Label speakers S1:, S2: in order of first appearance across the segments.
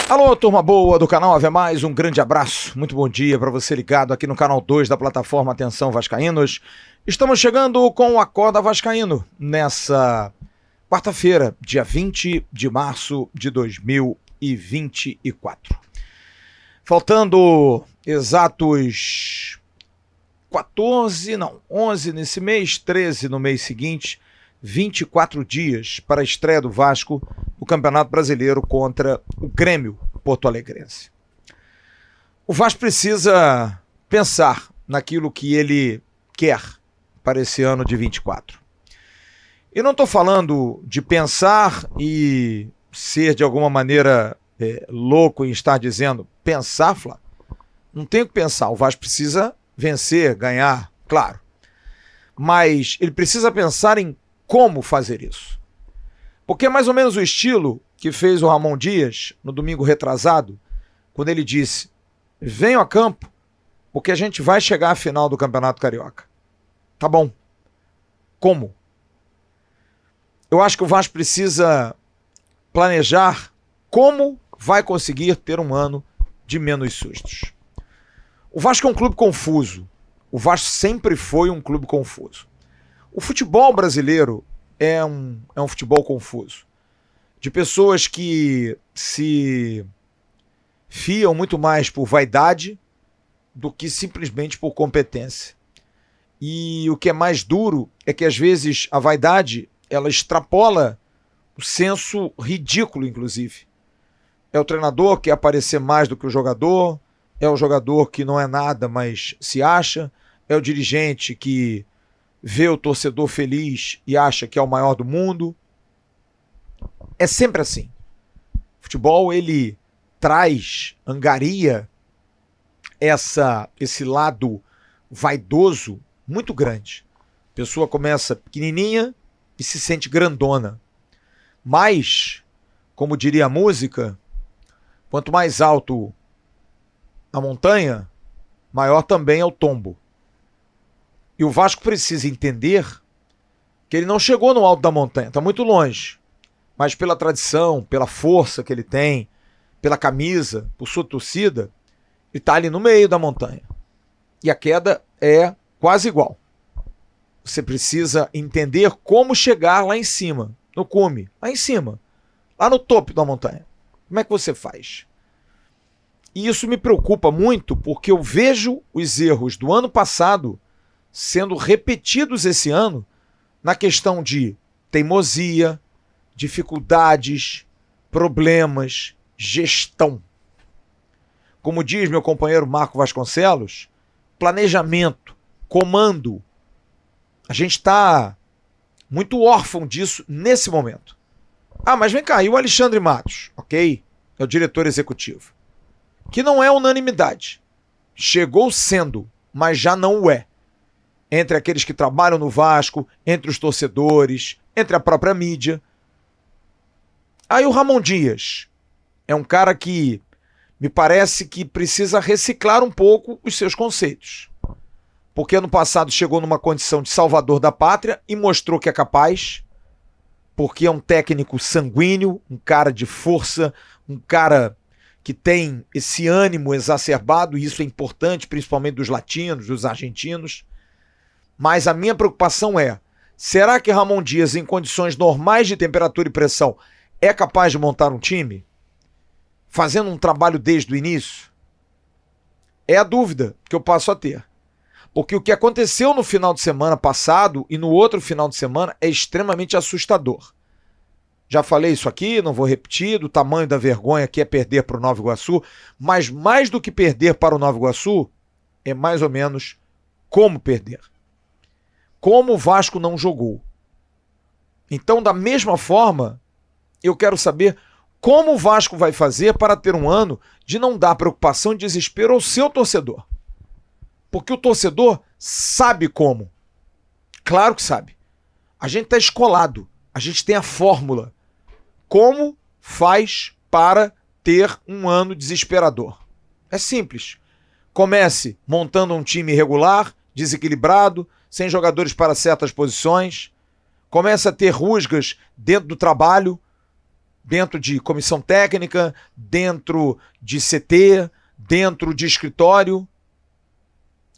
S1: Alô, turma boa do canal Ave Mais, um grande abraço, muito bom dia para você ligado aqui no canal 2 da plataforma Atenção Vascaínos. Estamos chegando com o Acorda Vascaíno nessa quarta-feira, dia 20 de março de 2024. Faltando exatos 11 nesse mês, 13 no mês seguinte, 24 dias para a estreia do Vasco no Campeonato Brasileiro contra o Grêmio porto-alegrense. O Vasco precisa pensar naquilo que ele quer para esse ano de 24. E não estou falando de pensar e ser de alguma maneira louco em estar dizendo pensar, Flá. Não tem o que pensar, o Vasco precisa vencer, ganhar, claro. Mas ele precisa pensar em como fazer isso. Porque é mais ou menos o estilo que fez o Ramon Dias no domingo retrasado, quando ele disse: venham a campo, porque a gente vai chegar à final do Campeonato Carioca. Tá bom. Como? Eu acho que o Vasco precisa planejar como vai conseguir ter um ano de menos sustos. O Vasco é um clube confuso. O Vasco sempre foi um clube confuso. O futebol brasileiro é um futebol confuso. De pessoas que se fiam muito mais por vaidade do que simplesmente por competência. E o que é mais duro é que às vezes a vaidade ela extrapola o senso ridículo, inclusive. É o treinador que quer aparecer mais do que o jogador, é o jogador que não é nada, mas se acha, é o dirigente que vê o torcedor feliz e acha que é o maior do mundo. É sempre assim. O futebol, ele angaria esse lado vaidoso muito grande. A pessoa começa pequenininha e se sente grandona. Mas, como diria a música, quanto mais alto a montanha, maior também é o tombo. E o Vasco precisa entender que ele não chegou no alto da montanha, está muito longe. Mas pela tradição, pela força que ele tem, pela camisa, por sua torcida, ele está ali no meio da montanha. E a queda é quase igual. Você precisa entender como chegar lá em cima, no cume, lá em cima, lá no topo da montanha. Como é que você faz? E isso me preocupa muito porque eu vejo os erros do ano passado sendo repetidos esse ano na questão de teimosia, dificuldades, problemas, gestão. Como diz meu companheiro Marco Vasconcelos, planejamento, comando. A gente está muito órfão disso nesse momento. Ah, mas vem cá, e o Alexandre Matos? Ok, é o diretor executivo. Que não é unanimidade. Chegou sendo, mas já não o é. Entre aqueles que trabalham no Vasco, entre os torcedores, entre a própria mídia. Aí o Ramon Dias é um cara que me parece que precisa reciclar um pouco os seus conceitos. Porque ano passado chegou numa condição de salvador da pátria e mostrou que é capaz, porque é um técnico sanguíneo, um cara de força, um cara que tem esse ânimo exacerbado, e isso é importante, principalmente dos latinos, dos argentinos. Mas a minha preocupação é, será que Ramon Dias, em condições normais de temperatura e pressão, é capaz de montar um time? Fazendo um trabalho desde o início? É a dúvida que eu passo a ter. Porque o que aconteceu no final de semana passado e no outro final de semana é extremamente assustador. Já falei isso aqui, não vou repetir, do tamanho da vergonha que é perder para o Nova Iguaçu, mas mais do que perder para o Nova Iguaçu, é mais ou menos como perder. Como o Vasco não jogou. Então, da mesma forma, eu quero saber como o Vasco vai fazer para ter um ano de não dar preocupação e desespero ao seu torcedor. Porque o torcedor sabe como. Claro que sabe. A gente está escolado. A gente tem a fórmula. Como faz para ter um ano desesperador? É simples. Comece montando um time irregular, desequilibrado, sem jogadores para certas posições, começa a ter rusgas dentro do trabalho, dentro de comissão técnica, dentro de CT, dentro de escritório,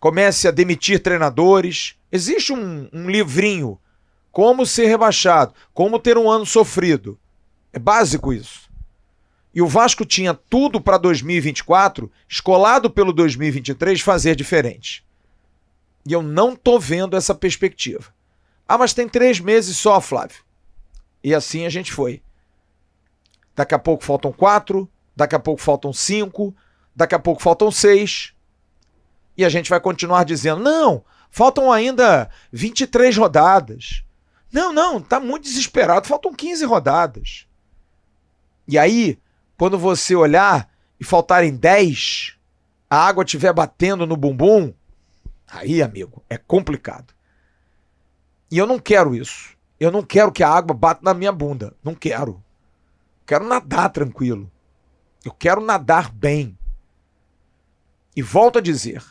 S1: comece a demitir treinadores. Existe um livrinho, como ser rebaixado, como ter um ano sofrido. É básico isso. E o Vasco tinha tudo para 2024, escolado pelo 2023, fazer diferente. E eu não estou vendo essa perspectiva. Ah, mas tem 3 meses só, Flávio. E assim a gente foi. Daqui a pouco faltam 4, daqui a pouco faltam 5, daqui a pouco faltam 6. E a gente vai continuar dizendo, não, faltam ainda 23 rodadas. Não, tá muito desesperado, faltam 15 rodadas. E aí, quando você olhar e faltarem 10, a água estiver batendo no bumbum, aí, amigo, é complicado. E eu não quero isso. Eu não quero que a água bata na minha bunda. Não quero. Quero nadar tranquilo. Eu quero nadar bem. E volto a dizer,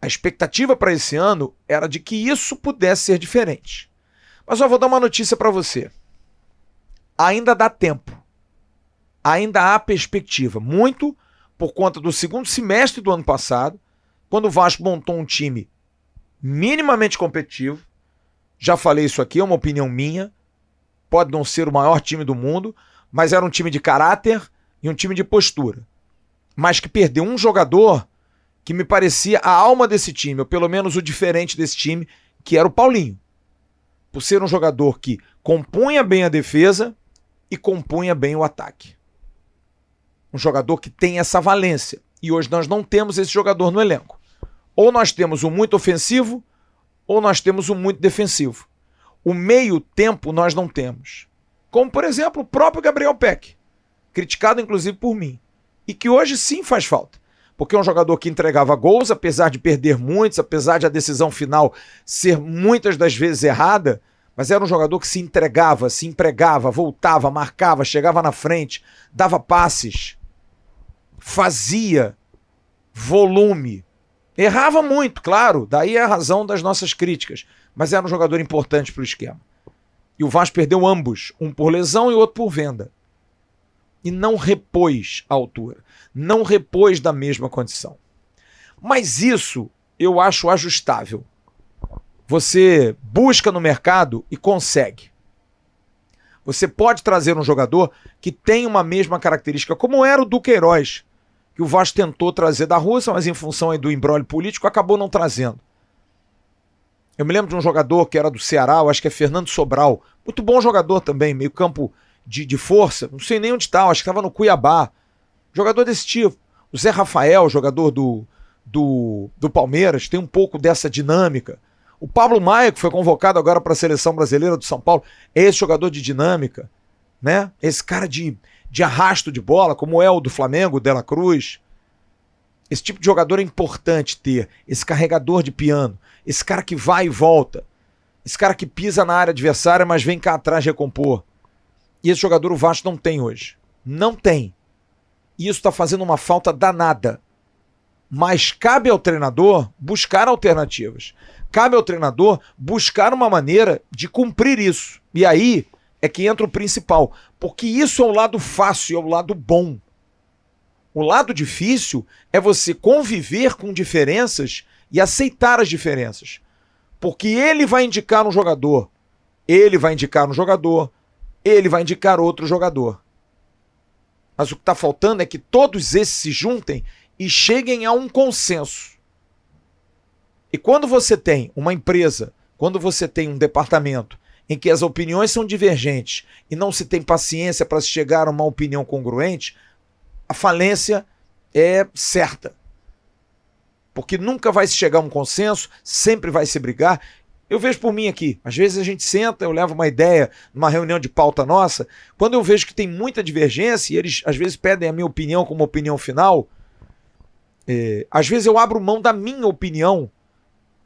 S1: a expectativa para esse ano era de que isso pudesse ser diferente. Mas eu vou dar uma notícia para você. Ainda dá tempo. Ainda há perspectiva. Muito por conta do segundo semestre do ano passado, quando o Vasco montou um time minimamente competitivo. Já falei isso aqui, é uma opinião minha. Pode não ser o maior time do mundo, mas era um time de caráter e um time de postura. Mas que perdeu um jogador que me parecia a alma desse time, ou pelo menos o diferente desse time, que era o Paulinho. Por ser um jogador que compunha bem a defesa e compunha bem o ataque. Um jogador que tem essa valência. E hoje nós não temos esse jogador no elenco. Ou nós temos um muito ofensivo, ou nós temos um muito defensivo. O meio tempo nós não temos. Como, por exemplo, o próprio Gabriel Peck, criticado inclusive por mim, e que hoje sim faz falta, porque é um jogador que entregava gols, apesar de perder muitos, apesar de a decisão final ser muitas das vezes errada, mas era um jogador que se entregava, se empregava, voltava, marcava, chegava na frente, dava passes, fazia volume. Errava muito, claro, daí é a razão das nossas críticas, mas era um jogador importante para o esquema. E o Vasco perdeu ambos, um por lesão e outro por venda. E não repôs a altura, não repôs da mesma condição. Mas isso eu acho ajustável. Você busca no mercado e consegue. Você pode trazer um jogador que tem uma mesma característica, como era o Duqueiroz, que o Vasco tentou trazer da Rússia, mas em função aí do imbróglio político acabou não trazendo. Eu me lembro de um jogador que era do Ceará, eu acho que é Fernando Sobral, muito bom jogador também, meio campo de força, não sei nem onde está, acho que estava no Cuiabá. Jogador desse tipo. O Zé Rafael, jogador do Palmeiras, tem um pouco dessa dinâmica. O Pablo Maia, que foi convocado agora para a seleção brasileira do São Paulo, é esse jogador de dinâmica, né? Esse cara de arrasto de bola, como é o do Flamengo, o De La Cruz. Esse tipo de jogador é importante ter. Esse carregador de piano. Esse cara que vai e volta. Esse cara que pisa na área adversária, mas vem cá atrás recompor. E esse jogador o Vasco não tem hoje. Não tem. E isso está fazendo uma falta danada. Mas cabe ao treinador buscar alternativas. Cabe ao treinador buscar uma maneira de cumprir isso. E aí é que entra o principal. Porque isso é o lado fácil, é o lado bom. O lado difícil é você conviver com diferenças e aceitar as diferenças. Porque ele vai indicar um jogador, ele vai indicar um jogador, ele vai indicar outro jogador. Mas o que está faltando é que todos esses se juntem e cheguem a um consenso. E quando você tem uma empresa, quando você tem um departamento em que as opiniões são divergentes e não se tem paciência para se chegar a uma opinião congruente, a falência é certa. Porque nunca vai se chegar a um consenso, sempre vai se brigar. Eu vejo por mim aqui, às vezes a gente senta, eu levo uma ideia numa reunião de pauta nossa, quando eu vejo que tem muita divergência e eles às vezes pedem a minha opinião como opinião final, às vezes eu abro mão da minha opinião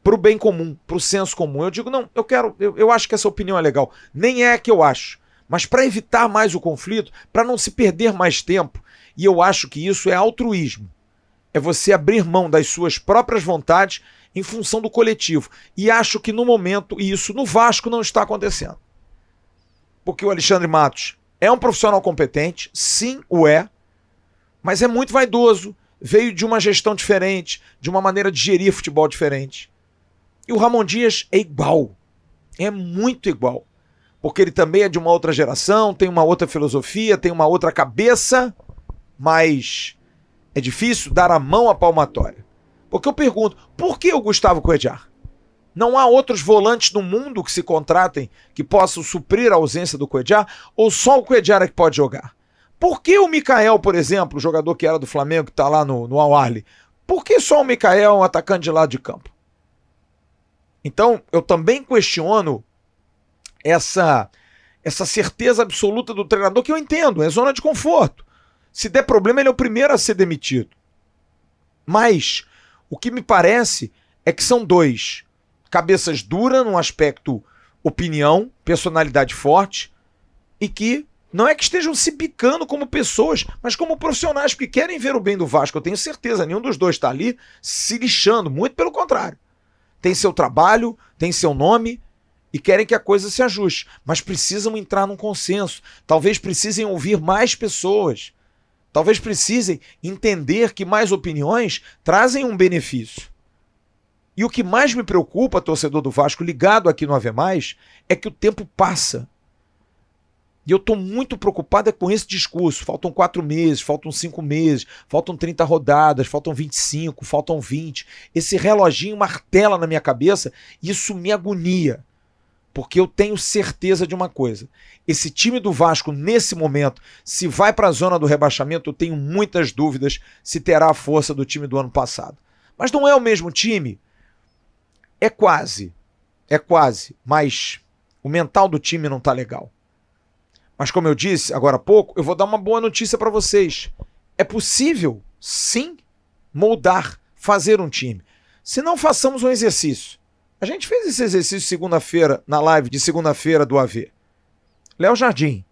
S1: para o bem comum, para o senso comum. Eu digo, não, eu acho que essa opinião é legal. Nem é a que eu acho, mas para evitar mais o conflito, para não se perder mais tempo, e eu acho que isso é altruísmo. é você abrir mão das suas próprias vontades em função do coletivo. E acho que no momento, e isso no Vasco não está acontecendo. Porque o Alexandre Matos é um profissional competente, sim o é, mas é muito vaidoso, veio de uma gestão diferente, de uma maneira de gerir futebol diferente. E o Ramon Dias é igual, é muito igual, porque ele também é de uma outra geração, tem uma outra filosofia, tem uma outra cabeça, mas é difícil dar a mão à palmatória. Porque eu pergunto, por que o Gustavo Cuéllar? Não há outros volantes no mundo que se contratem que possam suprir a ausência do Cuéllar? Ou só o Cuéllar é que pode jogar? Por que o Mikael, por exemplo, o jogador que era do Flamengo, que está lá no Al-Ahly, por que só o Mikael, um atacante de lado de campo? Então, eu também questiono essa certeza absoluta do treinador, que eu entendo, é zona de conforto. Se der problema, ele é o primeiro a ser demitido. Mas o que me parece é que são dois cabeças duras no aspecto opinião, personalidade forte, e que não é que estejam se bicando como pessoas, mas como profissionais, porque querem ver o bem do Vasco. Eu tenho certeza, nenhum dos dois está ali se lixando, muito pelo contrário. Tem seu trabalho, tem seu nome e querem que a coisa se ajuste, mas precisam entrar num consenso. Talvez precisem ouvir mais pessoas. Talvez precisem entender que mais opiniões trazem um benefício. E o que mais me preocupa, torcedor do Vasco, ligado aqui no Ave Mais, é que o tempo passa. E eu estou muito preocupado com esse discurso. Faltam 4 meses, faltam 5 meses, faltam 30 rodadas, faltam 25, faltam 20. Esse reloginho martela na minha cabeça e isso me agonia. Porque eu tenho certeza de uma coisa. Esse time do Vasco, nesse momento, se vai para a zona do rebaixamento, eu tenho muitas dúvidas se terá a força do time do ano passado. Mas não é o mesmo time? É quase, mas o mental do time não está legal. Mas como eu disse agora há pouco, eu vou dar uma boa notícia para vocês. É possível, sim, moldar, fazer um time. Se não, façamos um exercício. A gente fez esse exercício segunda-feira, na live de segunda-feira do AV. Léo Jardim.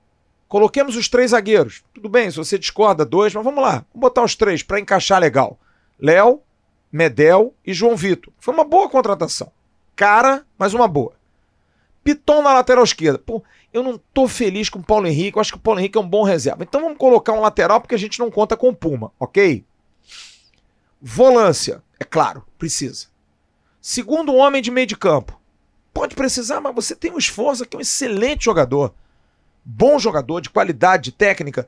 S1: Coloquemos os 3 zagueiros. Tudo bem, se você discorda, 2, mas vamos lá. Vamos botar os 3 para encaixar legal. Léo, Medel e João Vitor. Foi uma boa contratação. Cara, mas uma boa. Piton na lateral esquerda. Pô, eu não tô feliz com o Paulo Henrique. Eu acho que o Paulo Henrique é um bom reserva. Então vamos colocar um lateral porque a gente não conta com o Puma, ok? Volância. É claro, precisa. Segundo homem de meio de campo. Pode precisar, mas você tem um esforço aqui, um excelente jogador. Bom jogador, de qualidade, de técnica.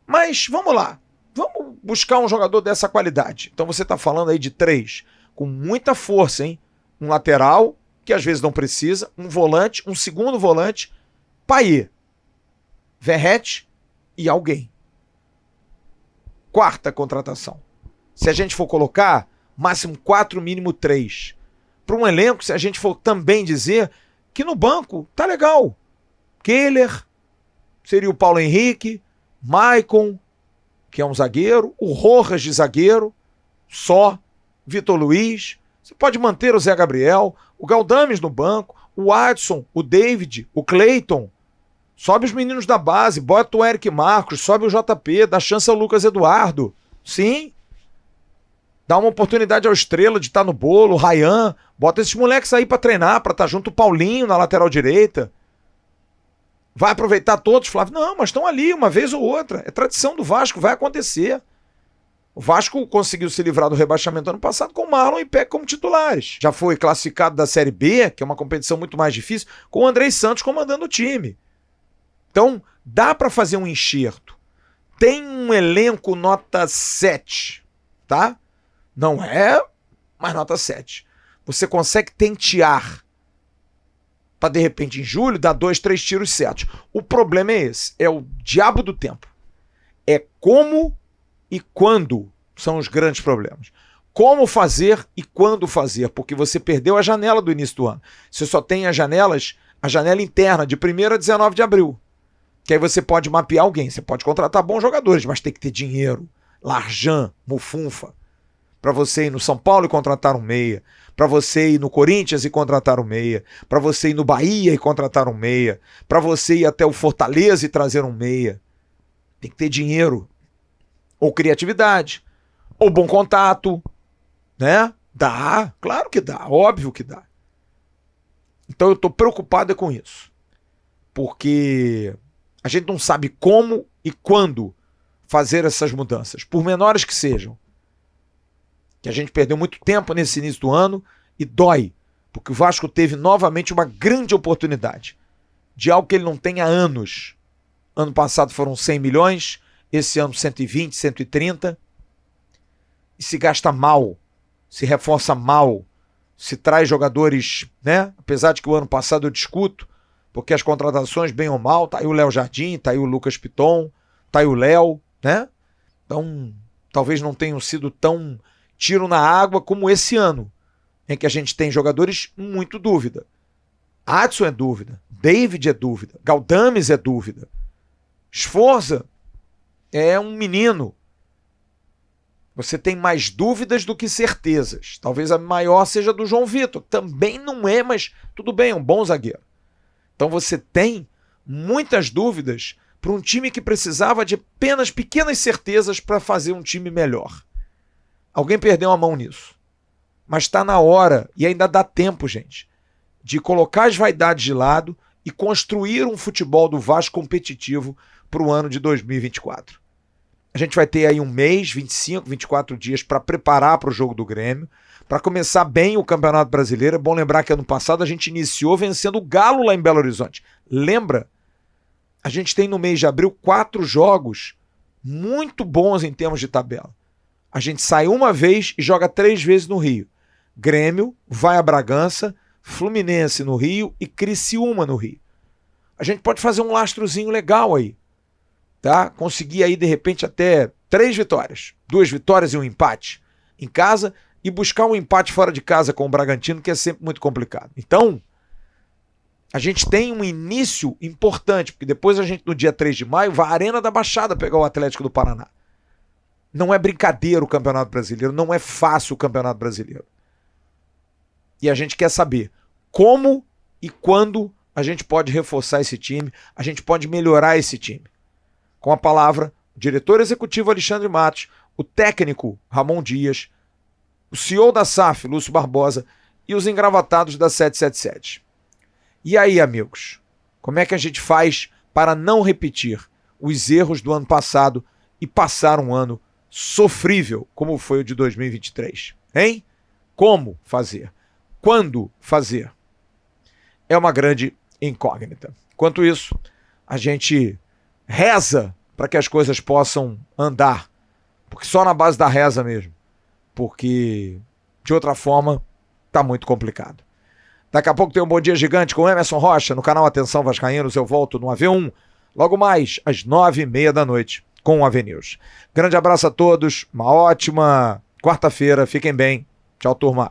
S1: Mas vamos lá. Vamos buscar um jogador dessa qualidade. Então você tá falando aí de 3. Com muita força, hein? Um lateral, que às vezes não precisa. Um volante, um segundo volante. Payet, Verratti e alguém. 4ª contratação. Se a gente for colocar, máximo 4, mínimo 3. Para um elenco, se a gente for também dizer que no banco tá legal. Keller, seria o Paulo Henrique, Maicon, que é um zagueiro, o Rojas de zagueiro, só, Vitor Luiz. Você pode manter o Zé Gabriel, o Galdames no banco, o Adson, o David, o Cleiton. Sobe os meninos da base, bota o Eric Marcos, sobe o JP, dá chance ao Lucas Eduardo. Sim. Dá uma oportunidade ao Estrela de estar no bolo, o Ryan. Bota esses moleques aí pra treinar, pra estar junto o Paulinho na lateral direita. Vai aproveitar todos, Flávio? Não, mas estão ali uma vez ou outra. É tradição do Vasco, vai acontecer. O Vasco conseguiu se livrar do rebaixamento ano passado com o Marlon e Peck como titulares. Já foi classificado da Série B, que é uma competição muito mais difícil, com o Andrei Santos comandando o time. Então, dá para fazer um enxerto. Tem um elenco nota 7, tá? Não é, mas nota 7. Você consegue tentear para, de repente, em julho, dar 2, 3 tiros certos. O problema é esse, é o diabo do tempo. É como e quando são os grandes problemas. Como fazer e quando fazer, porque você perdeu a janela do início do ano. Você só tem as janelas, a janela interna, de 1º a 19 de abril. Que aí você pode mapear alguém, você pode contratar bons jogadores, mas tem que ter dinheiro. Larjan, Mufunfa. Para você ir no São Paulo e contratar um meia. Para você ir no Corinthians e contratar um meia. Para você ir no Bahia e contratar um meia. Para você ir até o Fortaleza e trazer um meia. Tem que ter dinheiro. Ou criatividade. Ou bom contato, né? Dá, claro que dá, óbvio que dá. Então eu estou preocupado com isso. Porque a gente não sabe como e quando fazer essas mudanças, por menores que sejam. Que a gente perdeu muito tempo nesse início do ano e dói, porque o Vasco teve novamente uma grande oportunidade de algo que ele não tem há anos. Ano passado foram 100 milhões, esse ano 120, 130. E se gasta mal, se reforça mal, se traz jogadores, né? Apesar de que o ano passado eu discuto, porque as contratações, bem ou mal, tá aí o Léo Jardim, tá aí o Lucas Piton, tá aí o Léo, né? Então, talvez não tenham sido tão tiro na água como esse ano, em que a gente tem jogadores muito dúvida. Adson é dúvida, David é dúvida, Galdames é dúvida, Sforza é um menino. Você tem mais dúvidas do que certezas. Talvez a maior seja do João Vitor. Também não é, mas tudo bem, é um bom zagueiro. Então você tem muitas dúvidas para um time que precisava de apenas pequenas certezas para fazer um time melhor. Alguém perdeu a mão nisso. Mas está na hora, e ainda dá tempo, gente, de colocar as vaidades de lado e construir um futebol do Vasco competitivo para o ano de 2024. A gente vai ter aí um mês, 25, 24 dias para preparar para o jogo do Grêmio, para começar bem o Campeonato Brasileiro. É bom lembrar que ano passado a gente iniciou vencendo o Galo lá em Belo Horizonte. Lembra? A gente tem no mês de abril 4 jogos muito bons em termos de tabela. A gente sai uma vez e joga 3 vezes no Rio. Grêmio, vai a Bragança, Fluminense no Rio e Criciúma no Rio. A gente pode fazer um lastrozinho legal aí. Tá? Conseguir aí de repente até 3 vitórias. 2 vitórias e um empate em casa e buscar um empate fora de casa com o Bragantino, que é sempre muito complicado. Então, a gente tem um início importante, porque depois a gente no dia 3 de maio vai à Arena da Baixada pegar o Atlético do Paraná. Não é brincadeira o Campeonato Brasileiro, não é fácil o Campeonato Brasileiro. E a gente quer saber como e quando a gente pode reforçar esse time, a gente pode melhorar esse time. Com a palavra, o diretor executivo Alexandre Matos, o técnico Ramon Dias, o CEO da SAF, Lúcio Barbosa, e os engravatados da 777. E aí, amigos, como é que a gente faz para não repetir os erros do ano passado e passar um ano sofrível como foi o de 2023? Hein? Como fazer? Quando fazer? É uma grande incógnita. Enquanto isso, a gente reza para que as coisas possam andar, porque só na base da reza mesmo, porque de outra forma tá muito complicado. Daqui a pouco tem um Bom Dia Gigante com Emerson Rocha no canal Atenção Vascaínos. Eu volto no AV1 logo mais às 9h30 da noite com o AV News. Grande abraço a todos, uma ótima quarta-feira, fiquem bem, tchau turma.